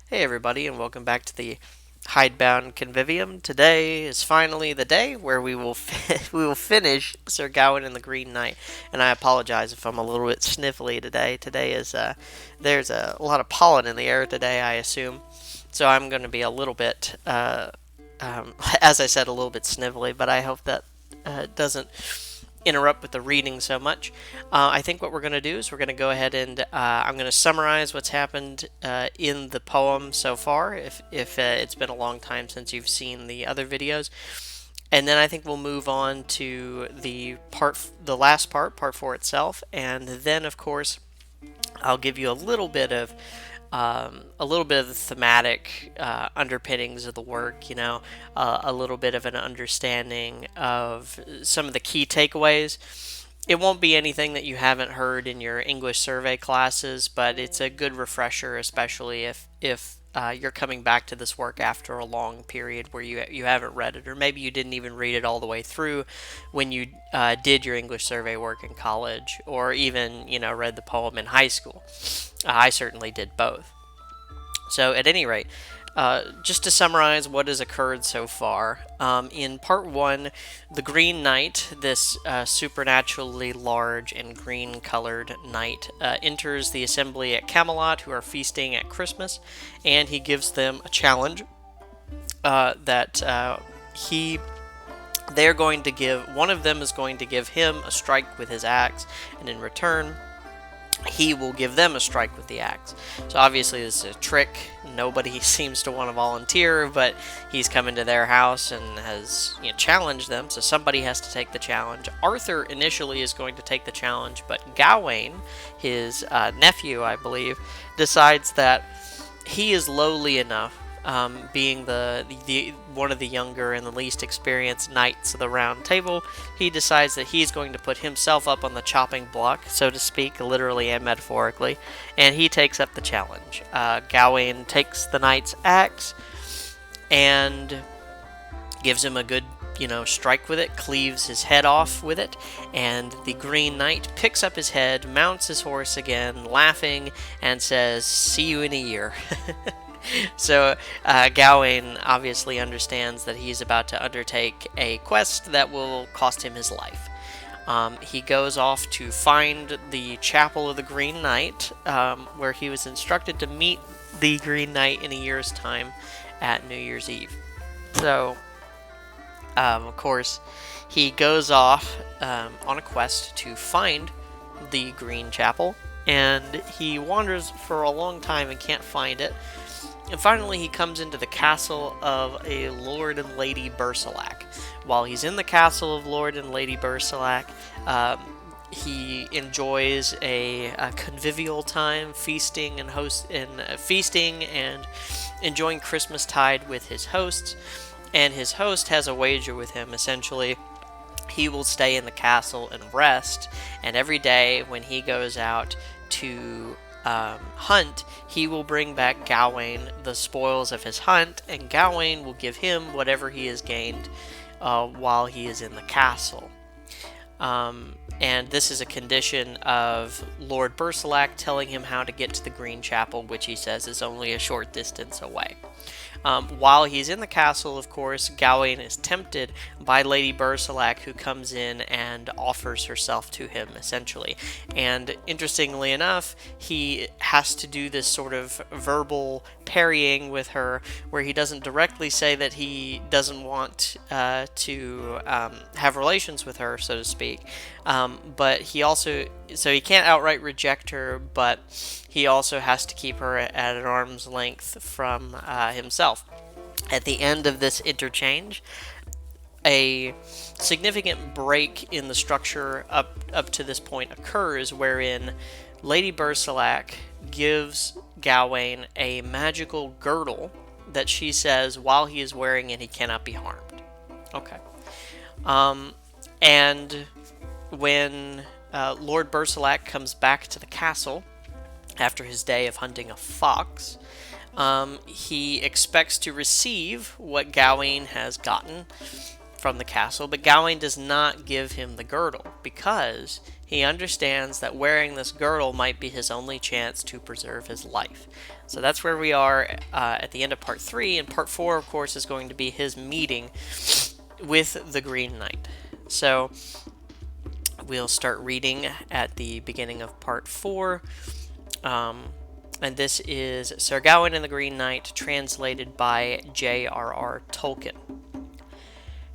Hey everybody, and welcome back to the Hidebound Convivium. Today is finally the day where we will we will finish Sir Gawain and the Green Knight. And I apologize if I'm a little bit sniffly today. Today is there's a lot of pollen in the air today, I assume. So I'm going to be a little bit, as I said, a little bit snivelly. But I hope that doesn't interrupt with the reading so much. I think what we're going to do is we're going to go ahead and I'm going to summarize what's happened in the poem so far, if it's been a long time since you've seen the other videos. And then I think we'll move on to the last part, part four itself, and then of course I'll give you a little bit of the thematic underpinnings of the work, a little bit of an understanding of some of the key takeaways. It won't be anything that you haven't heard in your English survey classes, but it's a good refresher, especially if you're coming back to this work after a long period where you haven't read it, or maybe you didn't even read it all the way through when you did your English survey work in college, or even read the poem in high school. I certainly did both. So, at any rate, just to summarize what has occurred so far, in part one, the Green Knight, this supernaturally large and green colored knight, enters the assembly at Camelot, who are feasting at Christmas, and he gives them a challenge that he they're going to give. One of them is going to give him a strike with his axe, and in return he will give them a strike with the axe. So obviously this is a trick. Nobody seems to want to volunteer, but he's come into their house and has challenged them, so somebody has to take the challenge. Arthur initially is going to take the challenge, but Gawain, his nephew, I believe, decides that he is lowly enough, being the one of the younger and the least experienced knights of the round table. He decides that he's going to put himself up on the chopping block, so to speak, literally and metaphorically, and he takes up the challenge. Gawain takes the knight's axe and gives him a good strike with it, cleaves his head off with it, and the Green Knight picks up his head, mounts his horse again, laughing, and says, "See you in a year." So Gawain obviously understands that he's about to undertake a quest that will cost him his life. He goes off to find the Chapel of the Green Knight, where he was instructed to meet the Green Knight in a year's time at New Year's Eve. So, of course, he goes off on a quest to find the Green Chapel, and he wanders for a long time and can't find it. And finally, he comes into the castle of a Lord and Lady Bersilac. While he's in the castle of Lord and Lady Bersilac, he enjoys a convivial time, feasting and enjoying Christmastide with his hosts. And his host has a wager with him. Essentially, he will stay in the castle and rest. And every day, when he goes out to hunt, he will bring back Gawain the spoils of his hunt, and Gawain will give him whatever he has gained while he is in the castle. And this is a condition of Lord Bersilac telling him how to get to the Green Chapel, which he says is only a short distance away. While he's in the castle, of course, Gawain is tempted by Lady Bersilac, who comes in and offers herself to him, essentially. And interestingly enough, he has to do this sort of verbal parrying with her, where he doesn't directly say that he doesn't want to have relations with her, so to speak. But he can't outright reject her, but he also has to keep her at an arm's length from himself. At the end of this interchange, a significant break in the structure up to this point occurs, wherein Lady Bersilac gives Gawain a magical girdle that she says while he is wearing it, he cannot be harmed. Okay. And when Lord Bersilac comes back to the castle after his day of hunting a fox, he expects to receive what Gawain has gotten from the castle, but Gawain does not give him the girdle because he understands that wearing this girdle might be his only chance to preserve his life. So that's where we are at the end of part 3, and part 4, of course, is going to be his meeting with the Green Knight. So we'll start reading at the beginning of part 4. And this is Sir Gawain and the Green Knight, translated by J.R.R. Tolkien.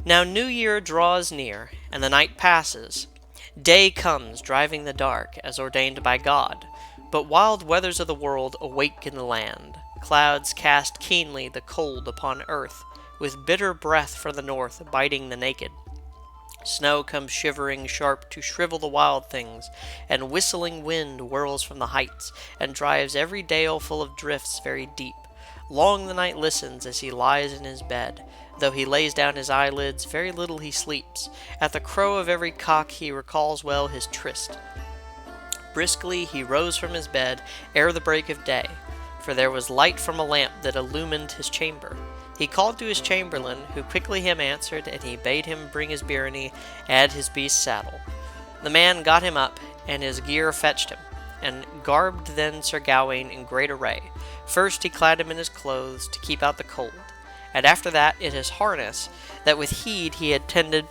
Now New Year draws near, and the night passes. Day comes, driving the dark, as ordained by God. But wild weathers of the world awake in the land. Clouds cast keenly the cold upon earth, with bitter breath from the north biting the naked. Snow comes shivering sharp to shrivel the wild things, and whistling wind whirls from the heights, and drives every dale full of drifts very deep. Long the knight listens as he lies in his bed. Though he lays down his eyelids, very little he sleeps. At the crow of every cock he recalls well his tryst. Briskly he rose from his bed ere the break of day, for there was light from a lamp that illumined his chamber. He called to his chamberlain, who quickly him answered, and he bade him bring his byrnie, add his beast's saddle. The man got him up, and his gear fetched him, and garbed then Sir Gawain in great array. First he clad him in his clothes, to keep out the cold, and after that in his harness, that with heed he had tended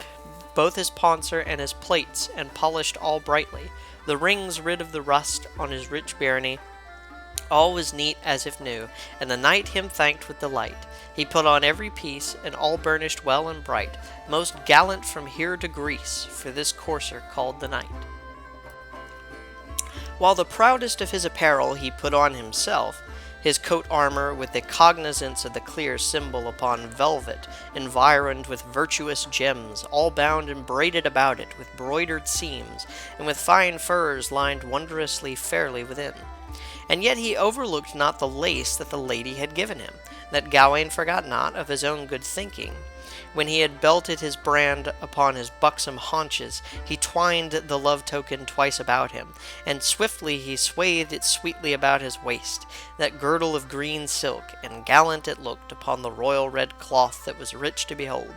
both his pauncer and his plates, and polished all brightly, the rings rid of the rust on his rich byrnie. All was neat as if new, and the knight him thanked with delight. He put on every piece, and all burnished well and bright, most gallant from here to Greece, for this courser called the knight. While the proudest of his apparel he put on himself, his coat armor with the cognizance of the clear symbol upon velvet, environed with virtuous gems, all bound and braided about it with broidered seams, and with fine furs lined wondrously fairly within. And yet he overlooked not the lace that the lady had given him, that Gawain forgot not of his own good thinking. When he had belted his brand upon his buxom haunches, he twined the love token twice about him, and swiftly he swathed it sweetly about his waist, that girdle of green silk, and gallant it looked upon the royal red cloth that was rich to behold.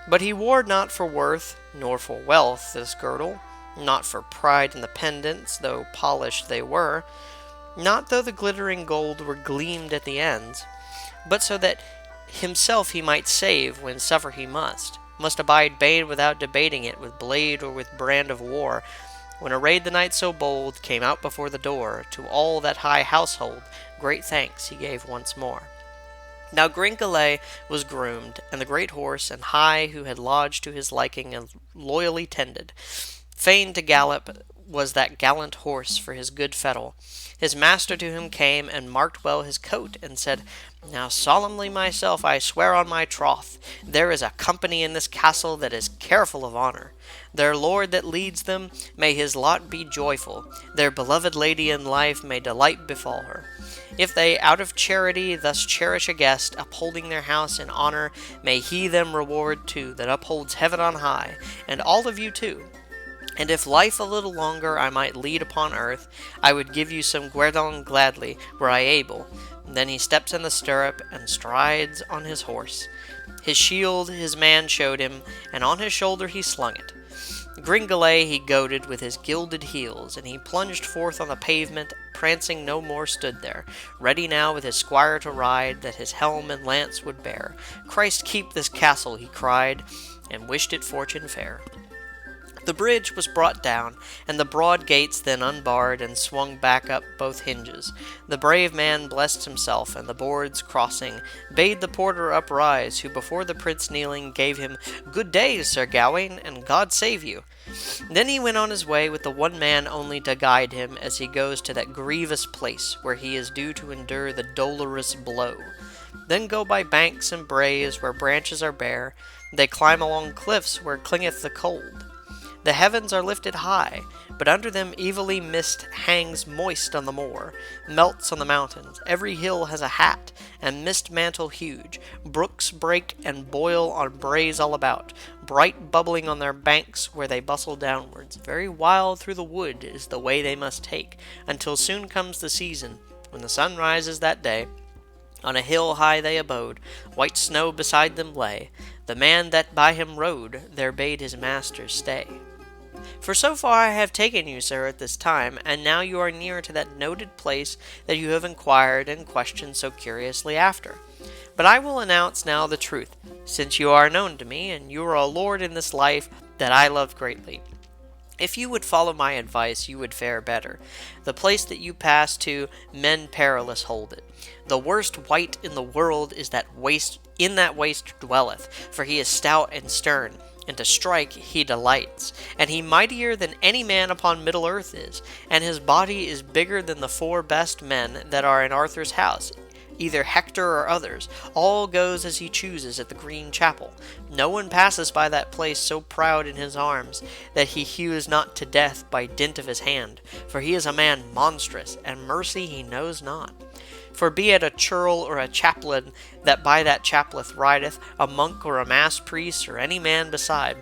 But he wore not for worth, nor for wealth, this girdle, not for pride in the pendants, though polished they were, not though the glittering gold were gleamed at the ends, but so that himself he might save when suffer he must abide bane without debating it with blade or with brand of war. When arrayed the knight so bold came out before the door, to all that high household great thanks he gave once more. Now Gringalet was groomed, and the great horse and high who had lodged to his liking and loyally tended. Fain to gallop was that gallant horse for his good fettle. His master to him came, and marked well his coat, and said, Now solemnly myself I swear on my troth, there is a company in this castle that is careful of honour. Their lord that leads them, may his lot be joyful. Their beloved lady in life, may delight befall her. If they out of charity thus cherish a guest, upholding their house in honour, may he them reward too, that upholds heaven on high, and all of you too. And if life a little longer I might lead upon earth, I would give you some guerdon gladly, were I able. Then he steps in the stirrup, and strides on his horse. His shield his man showed him, and on his shoulder he slung it. Gringalet he goaded with his gilded heels, and he plunged forth on the pavement, prancing no more stood there, ready now with his squire to ride, that his helm and lance would bear. Christ keep this castle, he cried, and wished it fortune fair. The bridge was brought down, and the broad gates then unbarred, and swung back up both hinges. The brave man blessed himself, and the boards crossing, bade the porter uprise, who before the prince kneeling, gave him, Good day, Sir Gawain, and God save you. Then he went on his way with the one man only to guide him, as he goes to that grievous place, where he is due to endure the dolorous blow. Then go by banks and braes, where branches are bare, they climb along cliffs, where clingeth the cold. The heavens are lifted high, but under them evilly mist hangs moist on the moor, melts on the mountains. Every hill has a hat, and mist mantle huge. Brooks break and boil on braes all about, bright bubbling on their banks where they bustle downwards. Very wild through the wood is the way they must take, until soon comes the season, when the sun rises that day. On a hill high they abode, white snow beside them lay. The man that by him rode, there bade his master stay. For so far I have taken you, sir, at this time, and now you are near to that noted place that you have inquired and questioned so curiously after. But I will announce now the truth, since you are known to me, and you are a lord in this life that I love greatly. If you would follow my advice, you would fare better. The place that you pass to, men perilous hold it. The worst wight in the world is that waste dwelleth, for he is stout and stern, and to strike he delights, and he mightier than any man upon Middle Earth is, and his body is bigger than the 4 best men that are in Arthur's house, either Hector or others. All goes as he chooses at the Green Chapel. No one passes by that place so proud in his arms that he hews not to death by dint of his hand, for he is a man monstrous, and mercy he knows not. For be it a churl or a chaplain that by that chaplet rideth, a monk or a mass priest, or any man beside,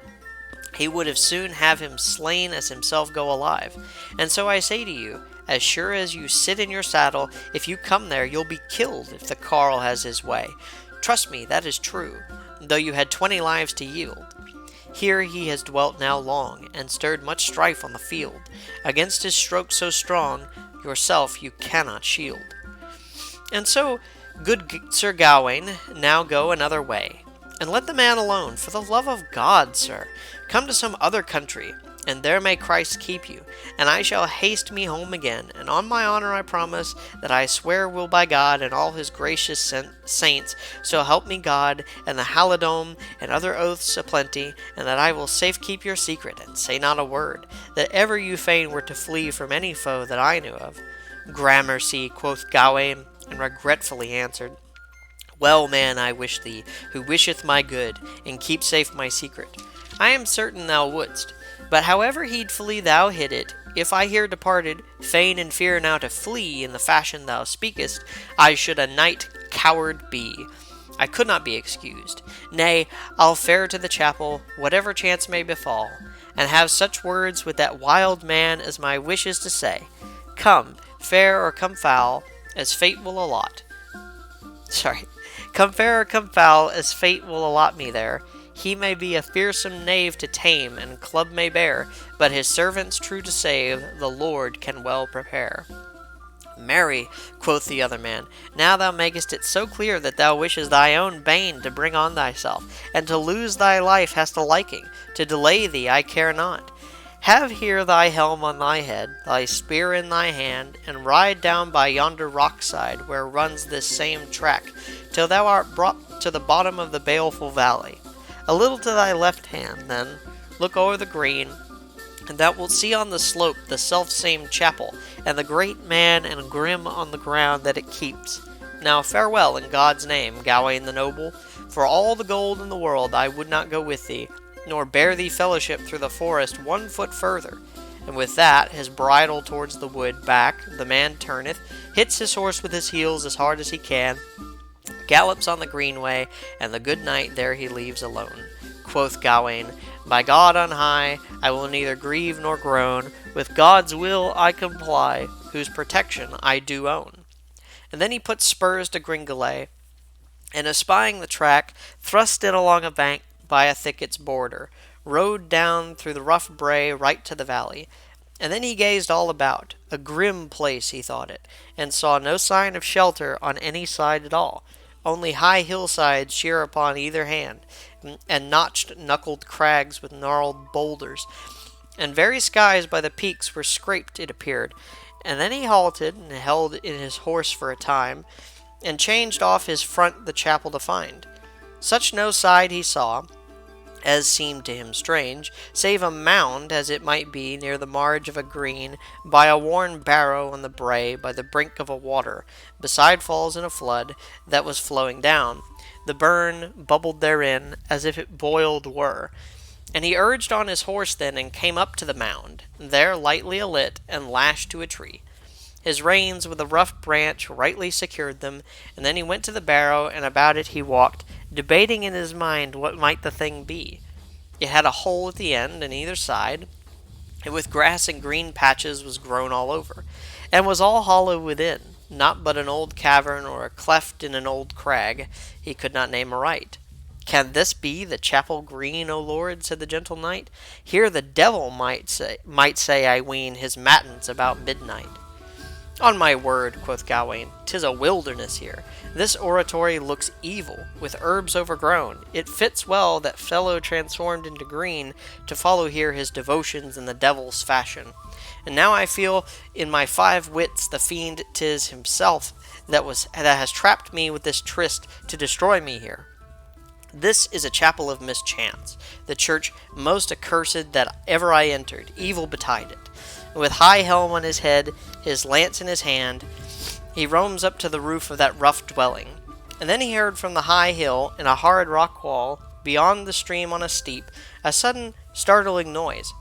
he would as soon have him slain as himself go alive. And so I say to you, as sure as you sit in your saddle, if you come there, you'll be killed if the carle has his way. Trust me, that is true, though you had 20 lives to yield. Here he has dwelt now long, and stirred much strife on the field. Against his stroke so strong, yourself you cannot shield. And so, good Sir Gawain, now go another way, and let the man alone, for the love of God, sir. Come to some other country, and there may Christ keep you, and I shall haste me home again, and on my honor I promise that I swear will by God and all his gracious saints, so help me God, and the halidome, and other oaths aplenty, and that I will safe keep your secret, and say not a word, that ever you fain were to flee from any foe that I knew of. Gramercy, quoth Gawain, and regretfully answered, Well, man, I wish thee, who wisheth my good, and keep safe my secret. I am certain thou wouldst. But however heedfully thou hid it, if I here departed, fain and fear now to flee in the fashion thou speakest, I should a knight coward be. I could not be excused. Nay, I'll fare to the chapel, whatever chance may befall, and have such words with that wild man as my wish is to say. Come, fair or come foul, as fate will allot. Come fair or come foul, as fate will allot me there. He may be a fearsome knave to tame, and club may bear, but his servants true to save, the Lord can well prepare. Marry, quoth the other man, now thou makest it so clear that thou wishest thy own bane to bring on thyself, and to lose thy life hast a liking. To delay thee I care not. Have here thy helm on thy head, thy spear in thy hand, and ride down by yonder rock side, where runs this same track, till thou art brought to the bottom of the baleful valley. A little to thy left hand, then, look o'er the green, and thou wilt see on the slope the self-same chapel, and the great man and grim on the ground that it keeps. Now farewell, in God's name, Gawain the noble. For all the gold in the world I would not go with thee, nor bear thee fellowship through the forest 1 foot further. And with that, his bridle towards the wood back, the man turneth, hits his horse with his heels as hard as he can, gallops on the greenway, and the good knight there he leaves alone. Quoth Gawain, By God on high, I will neither grieve nor groan, with God's will I comply, whose protection I do own. And then he put spurs to Gringolet, and espying the track, thrust it along a bank by a thicket's border, rode down through the rough brae right to the valley. And then he gazed all about. A grim place he thought it, and saw no sign of shelter on any side at all, only high hillsides sheer upon either hand, and notched knuckled crags with gnarled boulders, and very skies by the peaks were scraped, it appeared. And then he halted, and held in his horse for a time, and changed off his front the chapel to find. Such no side he saw, as seemed to him strange, save a mound, as it might be, near the marge of a green, by a worn barrow on the brae, by the brink of a water, beside falls in a flood, that was flowing down. The burn bubbled therein, as if it boiled were. And he urged on his horse then, and came up to the mound, there lightly alit, and lashed to a tree. His reins with a rough branch rightly secured them, and then he went to the barrow, and about it he walked, debating in his mind what might the thing be. It had a hole at the end, and either side, and with grass and green patches was grown all over, and was all hollow within, not but an old cavern or a cleft in an old crag, he could not name aright. "Can this be the chapel green, O Lord?" said the gentle knight. "Here the devil might say, I ween, his matins about midnight." "On my word," quoth Gawain, "'tis a wilderness here. This oratory looks evil, with herbs overgrown. It fits well that fellow transformed into green to follow here his devotions in the devil's fashion. And now I feel in my 5 wits the fiend 'tis himself that has trapped me with this tryst to destroy me here. This is a chapel of mischance, the church most accursed that ever I entered, evil betide it. With high helm on his head, his lance in his hand, he roams up to the roof of that rough dwelling. And then he heard from the high hill, in a hard rock wall, beyond the stream on a steep, a sudden startling noise.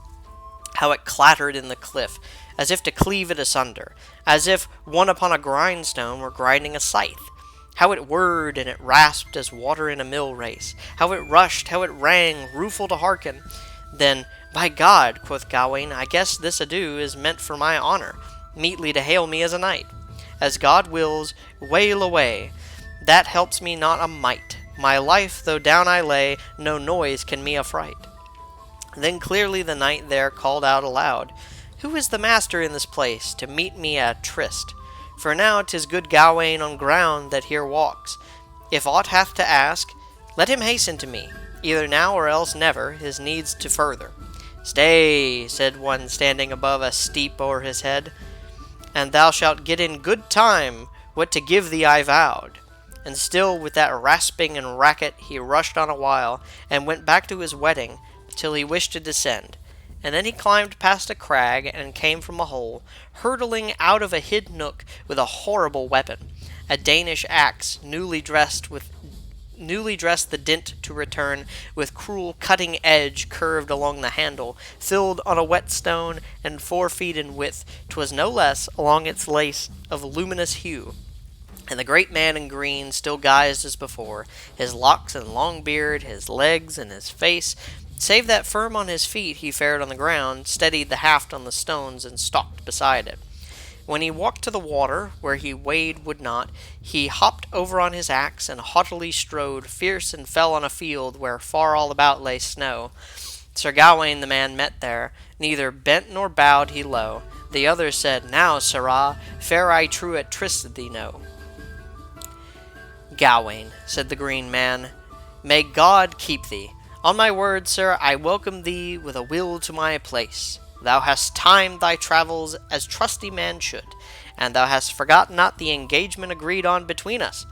How it clattered in the cliff, as if to cleave it asunder, as if one upon a grindstone were grinding a scythe. How it whirred and it rasped as water in a mill race. How it rushed, how it rang, rueful to hearken. Then, "By God," quoth Gawain, "I guess this ado is meant for my honour, meetly to hail me as a knight. As God wills, wail away. That helps me not a mite. My life, though down I lay, no noise can me affright." Then clearly the knight there called out aloud, "Who is the master in this place, to meet me at tryst? For now 'tis good Gawain on ground that here walks. If aught hath to ask, let him hasten to me, either now or else never, his needs to further." "Stay," said one standing above a steep o'er his head, "and thou shalt get in good time what to give thee I vowed." And still with that rasping and racket he rushed on a while, and went back to his wedding, till he wished to descend. And then he climbed past a crag, and came from a hole, hurtling out of a hid nook with a horrible weapon, a Danish axe, newly dressed the dint to return, with cruel cutting edge curved along the handle, filled on a whetstone, and 4 feet in width, 'twas no less, along its lace of luminous hue. And the great man in green, still guised as before, his locks and long beard, his legs and his face, save that firm on his feet he fared on the ground, steadied the haft on the stones, and stalked beside it. When he walked to the water, where he wade would not, he hopped over on his axe, and haughtily strode, fierce, and fell on a field, where far all about lay snow. Sir Gawain the man met there, neither bent nor bowed he low. The other said, "Now, sirrah, fair I true at tryst thee know." "Gawain," said the green man, "may God keep thee. On my word, sir, I welcome thee with a will to my place. Thou hast timed thy travels as trusty man should, and thou hast forgot not the engagement agreed on between us.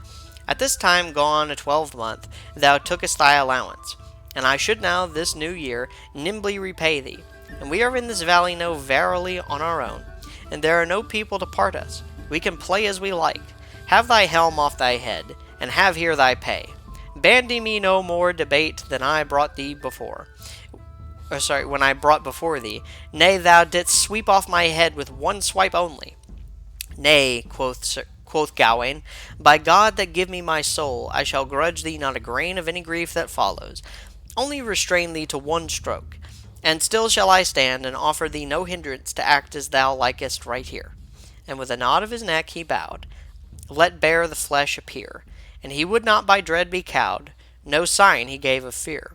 At this time gone a 12-month, thou tookest thy allowance, and I should now this new year nimbly repay thee. And we are in this valley now verily on our own, and there are no people to part us. We can play as we like. Have thy helm off thy head, and have here thy pay. Bandy me no more debate than I brought thee before. When I brought before thee. Nay, thou didst sweep off my head with one swipe only." "Nay," quoth Gawain, "by God that give me my soul, I shall grudge thee not a grain of any grief that follows. Only restrain thee to one stroke, and still shall I stand, and offer thee no hindrance to act as thou likest right here." And with a nod of his neck he bowed. Let bare the flesh appear, and he would not by dread be cowed. No sign he gave of fear.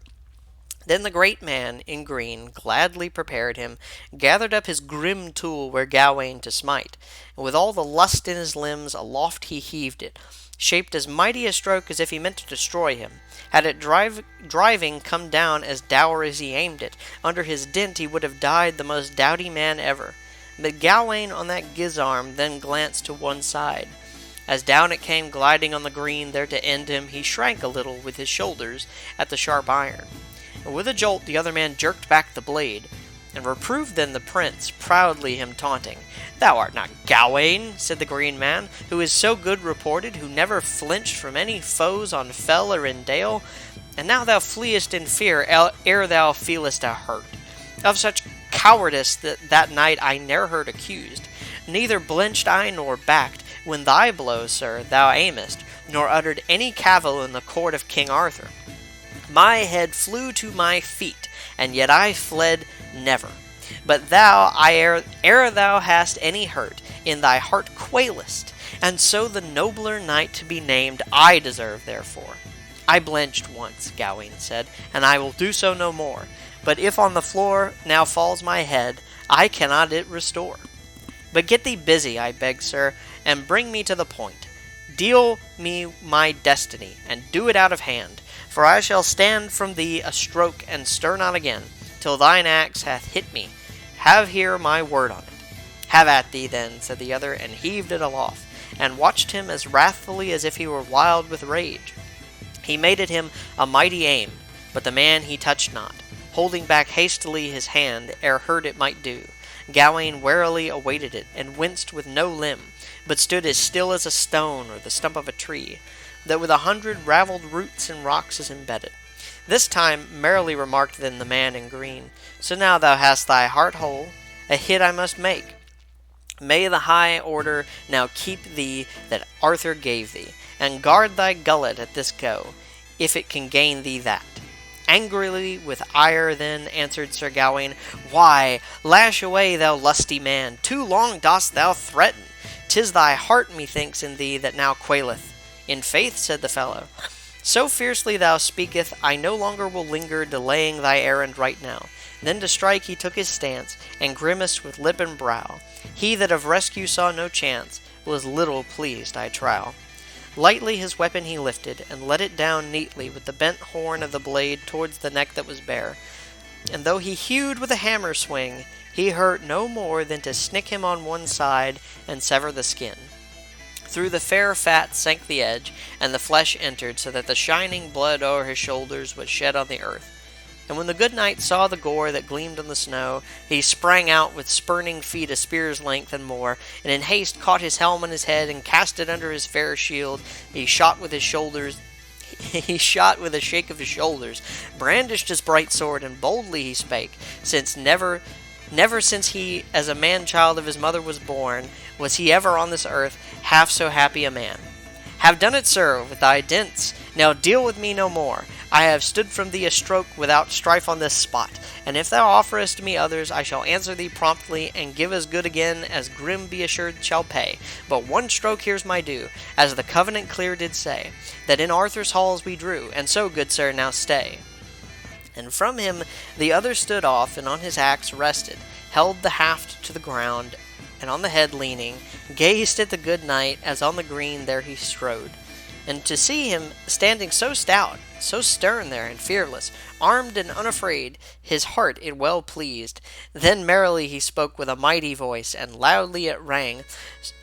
Then the great man in green gladly prepared him, gathered up his grim tool where Gawain to smite, and with all the lust in his limbs aloft he heaved it, shaped as mighty a stroke as if he meant to destroy him. Had it driving come down as dour as he aimed it, under his dint he would have died the most doughty man ever. But Gawain on that gizzarm then glanced to one side. As down it came gliding on the green, there to end him, he shrank a little with his shoulders at the sharp iron. And with a jolt the other man jerked back the blade, and reproved then the prince, proudly him taunting. "Thou art not Gawain," said the green man, "who is so good reported, who never flinched from any foes on fell or in dale, and now thou fleest in fear ere thou feelest a hurt. Of such cowardice that night I ne'er heard accused. Neither blenched I nor backed when thy blow, sir, thou aimest, nor uttered any cavil in the court of King Arthur. My head flew to my feet, and yet I fled never. But thou, ere thou hast any hurt, in thy heart quailest, and so the nobler knight to be named I deserve therefore. I blenched once, Gawain said, and I will do so no more. But if on the floor now falls my head, I cannot it restore. But get thee busy, I beg, sir, and bring me to the point. Deal me my destiny, and do it out of hand. For I shall stand from thee a stroke, and stir not again, till thine axe hath hit me. Have here my word on it. Have at thee, then, said the other, and heaved it aloft, and watched him as wrathfully as if he were wild with rage. He made at him a mighty aim, but the man he touched not, holding back hastily his hand ere hurt it might do. Gawain warily awaited it, and winced with no limb, but stood as still as a stone or the stump of a tree, that with 100 ravelled roots and rocks is embedded. This time merrily remarked then the man in green, So now thou hast thy heart whole, a hit I must make. May the high order now keep thee that Arthur gave thee, and guard thy gullet at this go, if it can gain thee that. Angrily with ire then answered Sir Gawain, Why, lash away, thou lusty man, too long dost thou threaten. 'Tis thy heart, methinks, in thee that now quaileth. In faith, said the fellow, so fiercely thou speaketh, I no longer will linger, delaying thy errand right now. Then to strike he took his stance, and grimaced with lip and brow. He that of rescue saw no chance, was little pleased, I trow. Lightly his weapon he lifted, and let it down neatly with the bent horn of the blade towards the neck that was bare. And though he hewed with a hammer swing, he hurt no more than to snick him on one side and sever the skin. Through the fair fat sank the edge, and the flesh entered, so that the shining blood o'er his shoulders was shed on the earth. And when the good knight saw the gore that gleamed on the snow, he sprang out with spurning feet a spear's length and more, and in haste caught his helm on his head and cast it under his fair shield. He shot with a shake of his shoulders, brandished his bright sword, and boldly he spake, since never since he as a man-child of his mother was born, was he ever on this earth half so happy a man. Have done it, sir, with thy dents. Now deal with me no more. I have stood from thee a stroke without strife on this spot, and if thou offerest me others, I shall answer thee promptly, and give as good again as grim be assured shall pay. But one stroke here's my due, as the covenant clear did say, that in Arthur's halls we drew, and so, good sir, now stay. And from him the other stood off, and on his axe rested, held the haft to the ground, and on the head leaning, gazed at the good knight as on the green there he strode. And to see him standing so stout, so stern there and fearless, armed and unafraid, his heart it well pleased. Then merrily he spoke with a mighty voice, and loudly it rang.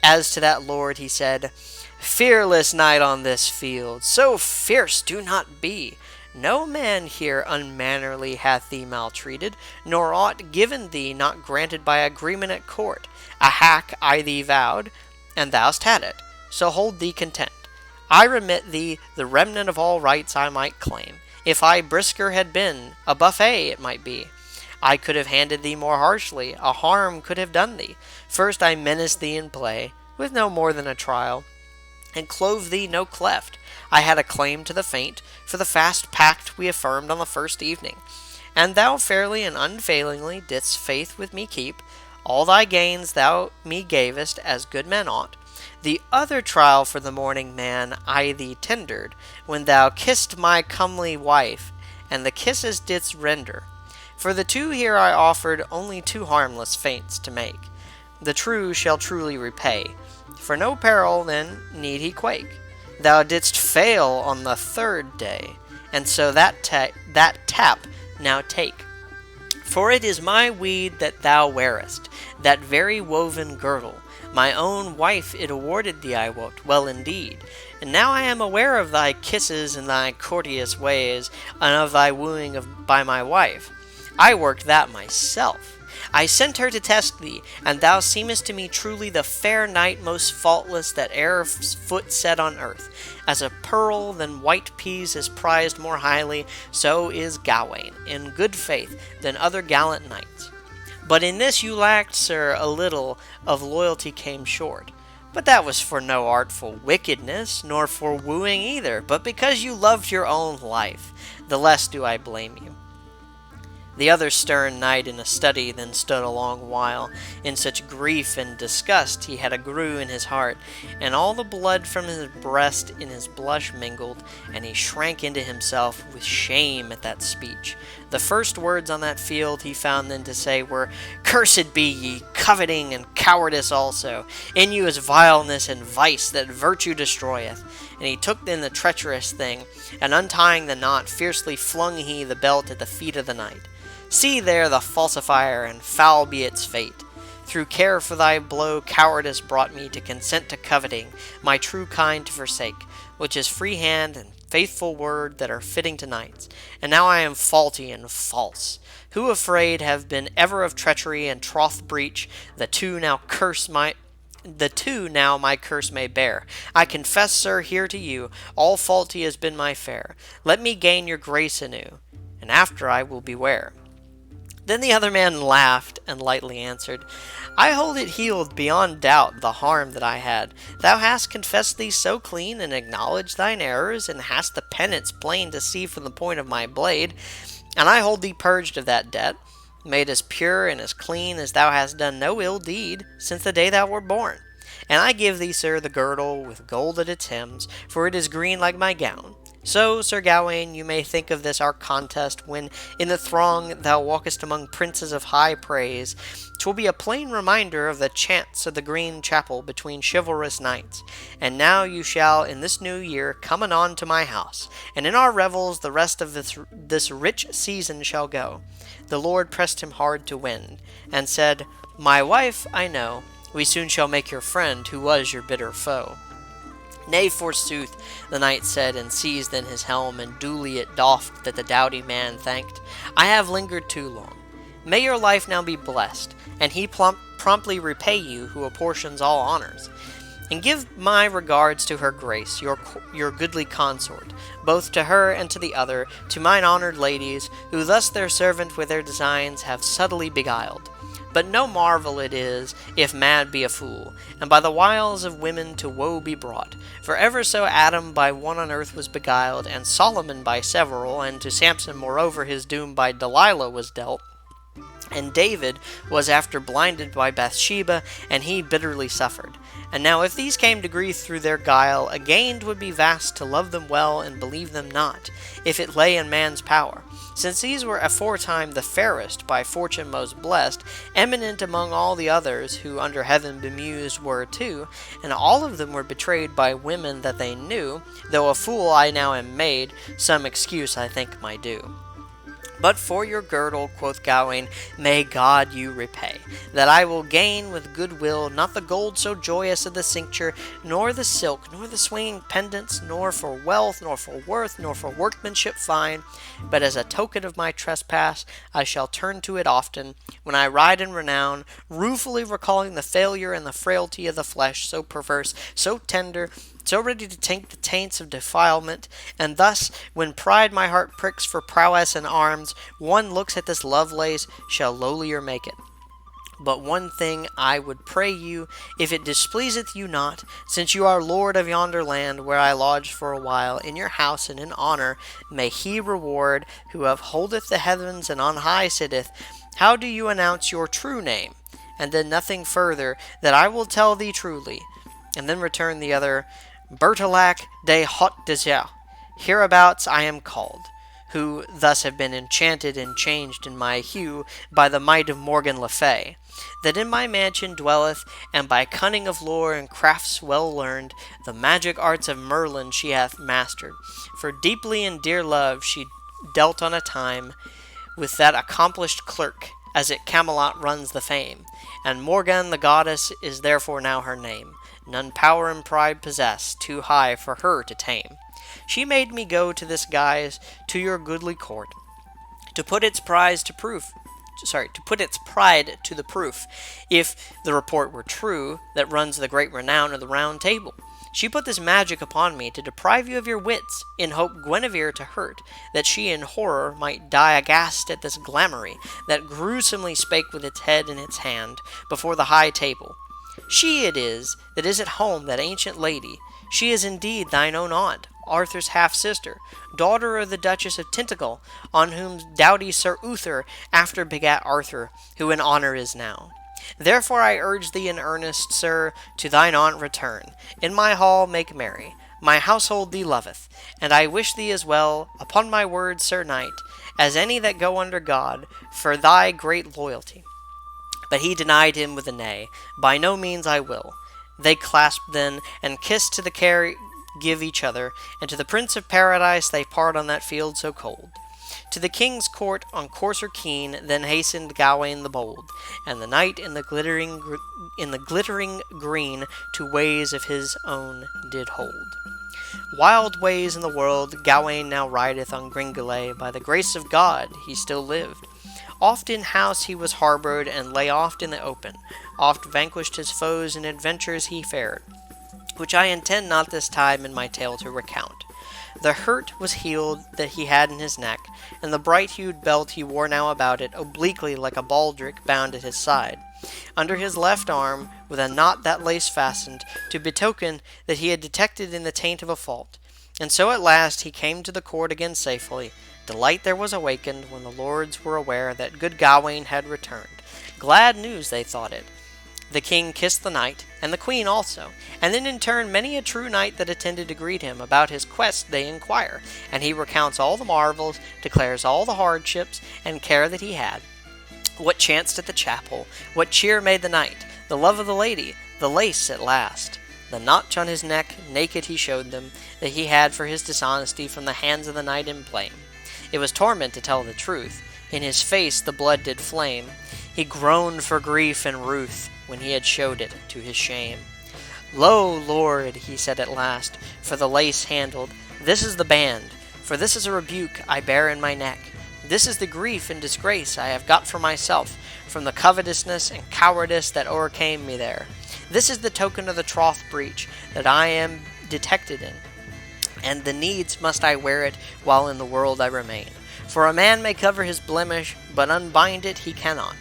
As to that lord he said, Fearless knight on this field, so fierce do not be. No man here unmannerly hath thee maltreated, nor aught given thee not granted by agreement at court. A hack I thee vowed, and thou'st had it, so hold thee content. I remit thee the remnant of all rights I might claim. If I brisker had been, a buffet it might be. I could have handed thee more harshly, a harm could have done thee. First I menaced thee in play, with no more than a trial, and clove thee no cleft. I had a claim to the faint, for the fast pact we affirmed on the first evening. And thou fairly and unfailingly didst faith with me keep. All thy gains thou me gavest, as good men ought. The other trial for the morning, man, I thee tendered, when thou kissed my comely wife, and the kisses didst render. For the two here I offered only two harmless feints to make. The true shall truly repay, for no peril then need he quake. Thou didst fail on the third day, and so that tap now take. For it is my weed that thou wearest, that very woven girdle. My own wife it awarded thee, I wot, well indeed. And now I am aware of thy kisses and thy courteous ways, and of thy wooing by my wife. I worked that myself. I sent her to test thee, and thou seemest to me truly the fair knight most faultless that e'er foot set on earth. As a pearl than white peas is prized more highly, so is Gawain, in good faith, than other gallant knights. But in this you lacked, sir, a little, of loyalty came short. But that was for no artful wickedness, nor for wooing either, but because you loved your own life. The less do I blame you. The other stern knight in a study then stood a long while, in such grief and disgust he had a grue in his heart, and all the blood from his breast in his blush mingled, and he shrank into himself with shame at that speech. The first words on that field he found then to say were, "Cursed be ye, coveting and cowardice also. In you is vileness and vice that virtue destroyeth." And he took then the treacherous thing, and untying the knot, fiercely flung he the belt at the feet of the knight. "See there the falsifier, and foul be its fate. Through care for thy blow, cowardice brought me to consent to coveting, my true kind to forsake, which is free hand and faithful word that are fitting to knights. And now I am faulty and false. Who afraid have been ever of treachery and troth breach, the two now my curse may bear. I confess, sir, here to you, all faulty has been my fare. Let me gain your grace anew, and after I will beware." Then the other man laughed, and lightly answered, "I hold it healed beyond doubt the harm that I had. Thou hast confessed thee so clean, and acknowledged thine errors, and hast the penance plain to see from the point of my blade, and I hold thee purged of that debt, made as pure and as clean as thou hast done no ill deed since the day thou wert born. And I give thee, sir, the girdle with gold at its hems, for it is green like my gown. So, Sir Gawain, you may think of this our contest, when in the throng thou walkest among princes of high praise. 'Twill be a plain reminder of the chants of the Green Chapel between chivalrous knights. And now you shall, in this new year, come anon to my house, and in our revels the rest of this rich season shall go." The lord pressed him hard to win, and said, "My wife, I know, we soon shall make your friend, who was your bitter foe." "Nay, forsooth," the knight said, and seized then his helm, and duly it doffed that the doughty man thanked. "I have lingered too long. May your life now be blessed, and he promptly repay you who apportions all honors. And give my regards to her grace, your goodly consort, both to her and to the other, to mine honored ladies, who thus their servant with their designs have subtly beguiled. But no marvel it is, if mad be a fool, and by the wiles of women to woe be brought. For ever so Adam by one on earth was beguiled, and Solomon by several, and to Samson moreover his doom by Delilah was dealt. And David was after blinded by Bathsheba, and he bitterly suffered. And now if these came to grief through their guile, again 'twould be vast to love them well and believe them not, if it lay in man's power. Since these were aforetime the fairest, by fortune most blessed, eminent among all the others, who under heaven bemused were too, and all of them were betrayed by women that they knew, though a fool I now am made, some excuse I think my due. But for your girdle," quoth Gawain, "may God you repay, that I will gain with good will, not the gold so joyous of the cincture, nor the silk, nor the swinging pendants, nor for wealth, nor for worth, nor for workmanship fine, but as a token of my trespass, I shall turn to it often, when I ride in renown, ruefully recalling the failure and the frailty of the flesh, so perverse, so tender, so ready to take the taints of defilement, and thus, when pride my heart pricks for prowess and arms, one looks at this Lovelace shall lowlier make it. But one thing I would pray you, if it displeaseth you not, since you are lord of yonder land, where I lodged for a while, in your house and in honour, may he reward, who upholdeth the heavens and on high sitteth. How do you announce your true name? And then nothing further, that I will tell thee truly." And then returned the other, "Bertilac de Haut Desert, hereabouts I am called, who thus have been enchanted and changed in my hue by the might of Morgan le Fay, that in my mansion dwelleth, and by cunning of lore and crafts well learned, the magic arts of Merlin she hath mastered, for deeply in dear love she dealt on a time with that accomplished clerk, as at Camelot runs the fame, and Morgan the goddess is therefore now her name. None power and pride possess, too high for her to tame. She made me go to this guise to your goodly court, to put its pride to the proof, if the report were true that runs the great renown of the Round Table. She put this magic upon me to deprive you of your wits, in hope Guinevere to hurt, that she in horror might die aghast at this glamoury, that gruesomely spake with its head in its hand, before the high table. She it is that is at home, that ancient lady. She is indeed thine own aunt, Arthur's half-sister, daughter of the Duchess of Tintagel, on whom doughty Sir Uther after begat Arthur, who in honour is now. Therefore I urge thee in earnest, sir, to thine aunt return. In my hall make merry. My household thee loveth, and I wish thee as well, upon my word, sir knight, as any that go under God, for thy great loyalty. But he denied him with a nay. By no means I will. They clasped then, and kissed to the care give each other, and to the Prince of Paradise they part on that field so cold. To the king's court on courser keen then hastened Gawain the bold, and the knight in the glittering green to ways of his own did hold. Wild ways in the world Gawain now rideth on Gringolet, by the grace of God he still lived. Oft in house he was harboured, and lay oft in the open. Oft vanquished his foes, in adventures he fared, which I intend not this time in my tale to recount. The hurt was healed that he had in his neck, and the bright-hued belt he wore now about it, obliquely like a baldric bound at his side. Under his left arm, with a knot that lace fastened, to betoken that he had detected in the taint of a fault. And so at last he came to the court again safely. Delight there was awakened, when the lords were aware that good Gawain had returned. Glad news they thought it. The king kissed the knight, and the queen also, and then in turn many a true knight that attended to greet him. About his quest they inquire, and he recounts all the marvels, declares all the hardships and care that he had, what chanced at the chapel, what cheer made the knight, the love of the lady, the lace at last. The notch on his neck, naked he showed them, that he had for his dishonesty from the hands of the knight in blame. It was torment to tell the truth. In his face the blood did flame. He groaned for grief and ruth, when he had showed it to his shame. Lo, lord, he said at last, for the lace handled, this is the band, for this is a rebuke I bear in my neck. This is the grief and disgrace I have got for myself, from the covetousness and cowardice that o'ercame me there. This is the token of the troth breach that I am detected in, and the needs must I wear it while in the world I remain. For a man may cover his blemish, but unbind it he cannot.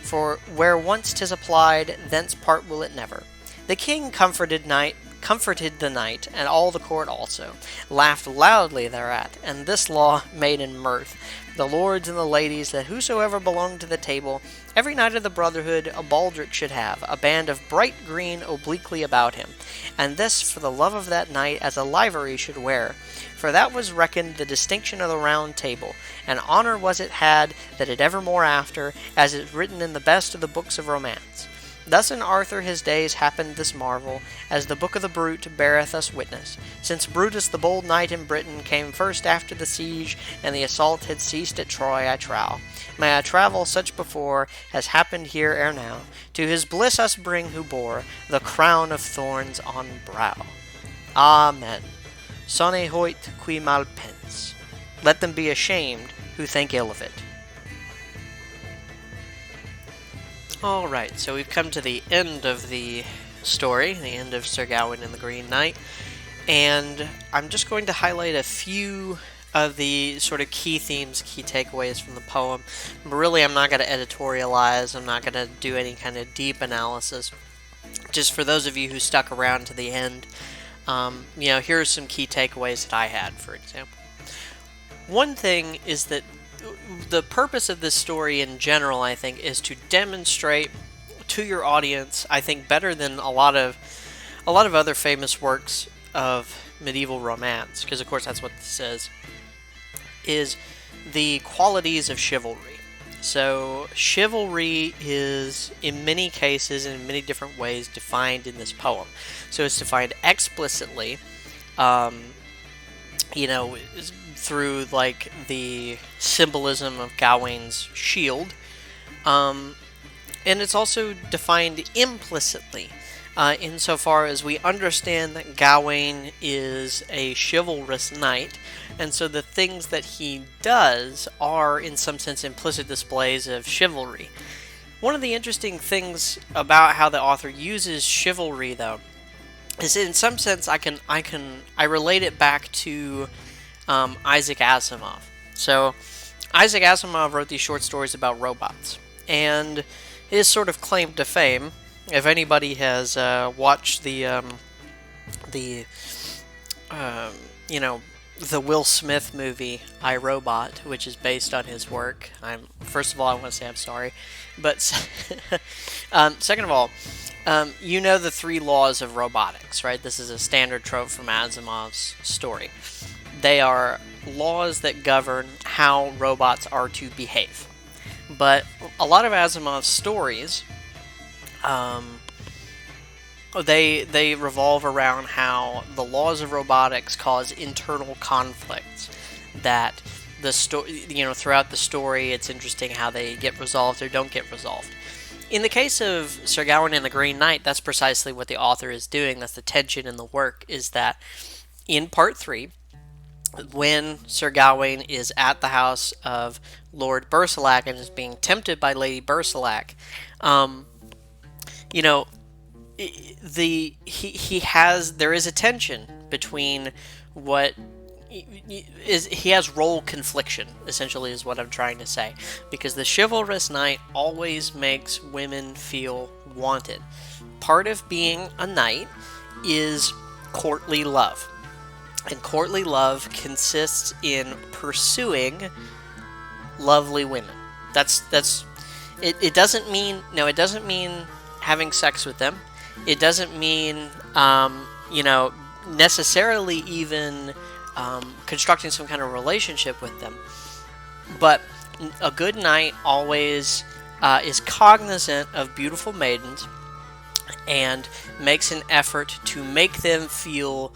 For where once 'tis applied, thence part will it never. The king comforted the knight, and all the court also, laughed loudly thereat, and this law made in mirth. The lords and the ladies, that whosoever belonged to the table, every knight of the brotherhood a baldric should have, a band of bright green obliquely about him, and this for the love of that knight as a livery should wear. For that was reckoned the distinction of the round table, and honour was it had that it evermore after, as is written in the best of the books of romance. Thus in Arthur his days happened this marvel, as the book of the Brute beareth us witness, since Brutus the bold knight in Britain came first after the siege, and the assault had ceased at Troy, I trow. May I travel such before as happened here ere now, to his bliss us bring who bore the crown of thorns on brow. Amen. Sone hoit qui mal pens. Let them be ashamed who think ill of it. Alright, so we've come to the end of the story, the end of Sir Gawain and the Green Knight, and I'm just going to highlight a few of the sort of key themes, key takeaways from the poem. But really, I'm not going to editorialize, I'm not going to do any kind of deep analysis. Just for those of you who stuck around to the end, here are some key takeaways that I had, for example. One thing is that the purpose of this story in general, I think, is to demonstrate to your audience, I think better than a lot of other famous works of medieval romance, because of course that's what this is the qualities of chivalry. So chivalry is, in many cases and in many different ways, defined in this poem. So it's defined explicitly, through like the symbolism of Gawain's shield, and it's also defined implicitly, insofar as we understand that Gawain is a chivalrous knight, and so the things that he does are in some sense implicit displays of chivalry. One of the interesting things about how the author uses chivalry, though, is in some sense I relate it back to Isaac Asimov. So Isaac Asimov wrote these short stories about robots, and his sort of claim to fame, if anybody has watched the you know, the Will Smith movie I, Robot, which is based on his work. I'm first of all, I want to say I'm sorry, but second of all, you know the three laws of robotics, right? This is a standard trope from Asimov's story. They are laws that govern how robots are to behave. But a lot of Asimov's stories, um, they revolve around how the laws of robotics cause internal conflicts. That the story, throughout the story, it's interesting how they get resolved or don't get resolved. In the case of Sir Gawain and the Green Knight, that's precisely what the author is doing. That's the tension in the work. Is that in part three, when Sir Gawain is at the house of Lord Bersilac and is being tempted by Lady Bersilac, um, you know, he has there is a tension between what is he has role confliction, essentially, is what I'm trying to say, because the chivalrous knight always makes women feel wanted. Part of being a knight is courtly love, and courtly love consists in pursuing lovely women. That's it doesn't mean, no, it doesn't mean having sex with them. It doesn't mean necessarily even constructing some kind of relationship with them. But a good knight always is cognizant of beautiful maidens and makes an effort to make them feel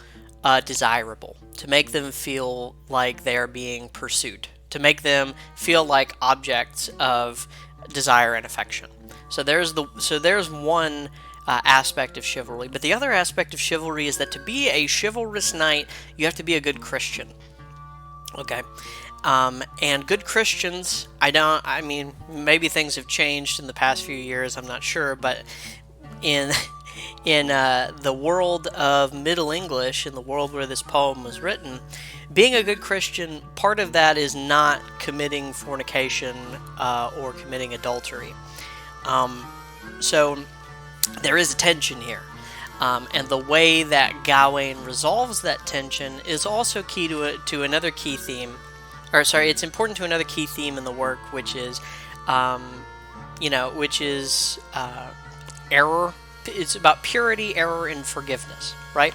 desirable, to make them feel like they're being pursued, to make them feel like objects of desire and affection. So there's one aspect of chivalry, but the other aspect of chivalry is that to be a chivalrous knight, you have to be a good Christian. Okay, and good Christians, I mean, maybe things have changed in the past few years. I'm not sure, but in the world of Middle English, in the world where this poem was written, being a good Christian, part of that is not committing fornication or committing adultery. So there is a tension here. And the way that Gawain resolves that tension is also key to another key theme. Or sorry, it's important to another key theme in the work, which is, error. It's about purity, error, and forgiveness, right?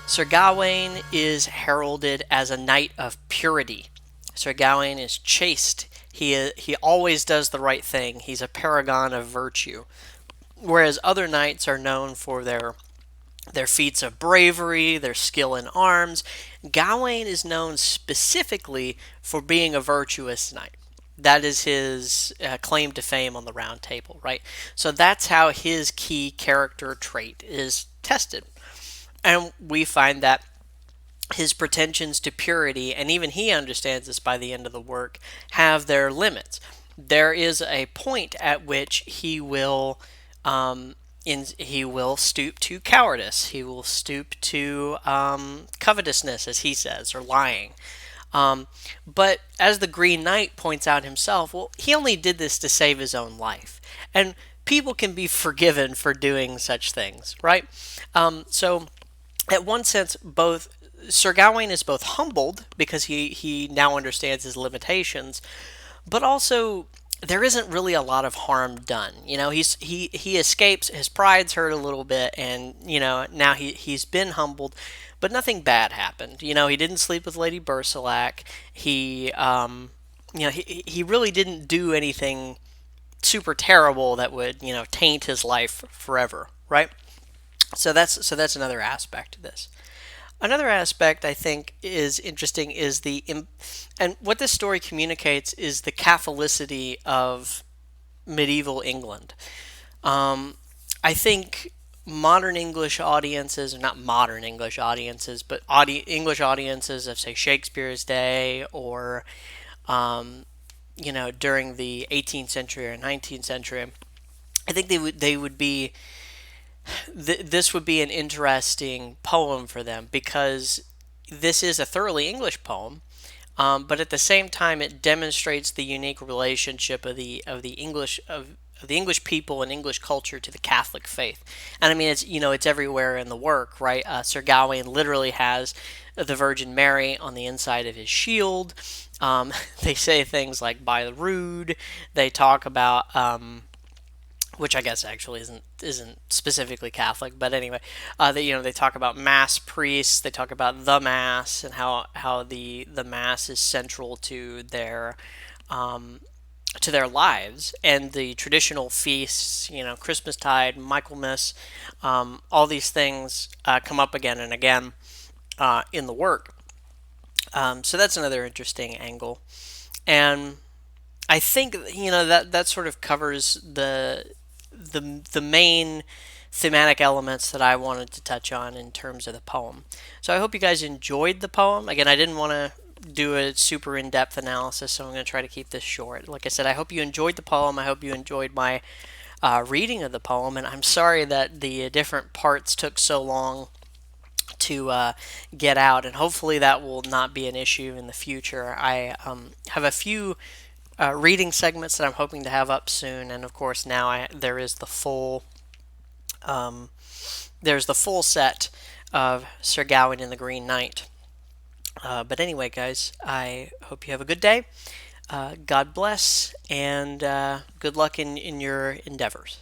Sir Gawain is heralded as a knight of purity. Sir Gawain is chaste. He always does the right thing. He's a paragon of virtue. Whereas other knights are known for their feats of bravery, their skill in arms, Gawain is known specifically for being a virtuous knight. That is his claim to fame on the Round Table, right? So that's how his key character trait is tested. And we find that his pretensions to purity, and even he understands this by the end of the work, have their limits. There is a point at which he will stoop to cowardice. He will stoop to covetousness, as he says, or lying. But as the Green Knight points out himself, well, he only did this to save his own life. And people can be forgiven for doing such things, right? So, at one sense, both Sir Gawain is both humbled because he now understands his limitations, but also there isn't really a lot of harm done. He escapes, his pride's hurt a little bit, and now he's been humbled, but nothing bad happened. He didn't sleep with Lady Bersilac. He really didn't do anything super terrible that would taint his life forever, right? So that's another aspect of this. Another aspect I think is interesting is and what this story communicates is the Catholicity of medieval England. I think modern English audiences, or not modern English audiences, but English audiences of, say, Shakespeare's day, or during the 18th century or 19th century, I think they would be this would be an interesting poem for them, because this is a thoroughly English poem, but at the same time it demonstrates the unique relationship of the English people and English culture to the Catholic faith. And I mean, it's everywhere in the work, right? Sir Gawain literally has the Virgin Mary on the inside of his shield. They say things like "by the rood." They talk about which I guess actually isn't specifically Catholic, but anyway, they talk about mass priests. They talk about the mass and how the mass is central to their lives, and the traditional feasts, Christmastide, Michaelmas, all these things come up again and again in the work. So that's another interesting angle, and I think that sort of covers the main thematic elements that I wanted to touch on in terms of the poem. So I hope you guys enjoyed the poem. Again, I didn't want to do a super in-depth analysis, so I'm going to try to keep this short. Like I said, I hope you enjoyed the poem. I hope you enjoyed my reading of the poem, and I'm sorry that the different parts took so long to get out, and hopefully that will not be an issue in the future. I have a few reading segments that I'm hoping to have up soon, and of course now there is there's the full set of Sir Gawain and the Green Knight. But anyway, guys, I hope you have a good day. God bless, and good luck in your endeavors.